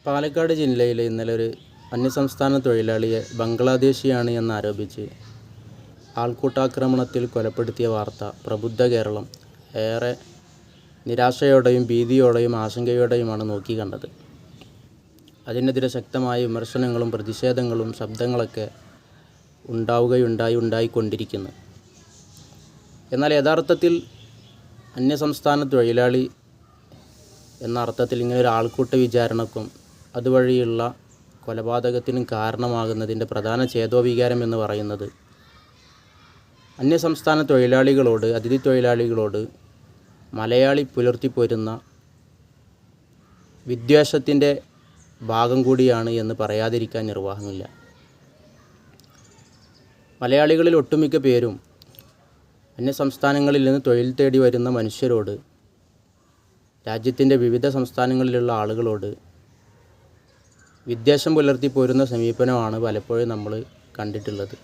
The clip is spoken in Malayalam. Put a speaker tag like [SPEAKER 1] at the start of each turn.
[SPEAKER 1] പാലക്കാട് ജില്ലയിൽ ഇന്നലെ ഒരു അന്യസംസ്ഥാന തൊഴിലാളിയെ ബംഗ്ലാദേശിയാണ് എന്നാരോപിച്ച് ആൾക്കൂട്ടാക്രമണത്തിൽ കൊലപ്പെടുത്തിയ വാർത്ത പ്രബുദ്ധ കേരളം ഏറെ നിരാശയോടെയും ഭീതിയോടെയും ആശങ്കയോടെയുമാണ് നോക്കിക്കണ്ടത്. അതിനെതിരെ ശക്തമായ വിമർശനങ്ങളും പ്രതിഷേധങ്ങളും ശബ്ദങ്ങളൊക്കെ ഉണ്ടായിക്കൊണ്ടിരിക്കുന്നു. എന്നാൽ യഥാർത്ഥത്തിൽ അന്യസംസ്ഥാന തൊഴിലാളി എന്ന അർത്ഥത്തിൽ ഇങ്ങനെ ഒരു ആൾക്കൂട്ട വിചാരണക്കും അതുവഴിയുള്ള കൊലപാതകത്തിനും കാരണമാകുന്നതിൻ്റെ പ്രധാന ചേതോവികാരം എന്ന് പറയുന്നത് അന്യസംസ്ഥാന തൊഴിലാളികളോട്, അതിഥി തൊഴിലാളികളോട് മലയാളി പുലർത്തിപ്പോരുന്ന വിദ്വേഷത്തിൻ്റെ ഭാഗം കൂടിയാണ് എന്ന് പറയാതിരിക്കാൻ നിർവാഹമില്ല. മലയാളികളിൽ ഒട്ടുമിക്ക പേരും അന്യസംസ്ഥാനങ്ങളിൽ നിന്ന് തൊഴിൽ തേടി വരുന്ന മനുഷ്യരോട്, രാജ്യത്തിൻ്റെ വിവിധ സംസ്ഥാനങ്ങളിലുള്ള ആളുകളോട് വിദ്വേഷം പുലർത്തി പോരുന്ന സമീപനമാണ് പലപ്പോഴും നമ്മൾ കണ്ടിട്ടുള്ളത്.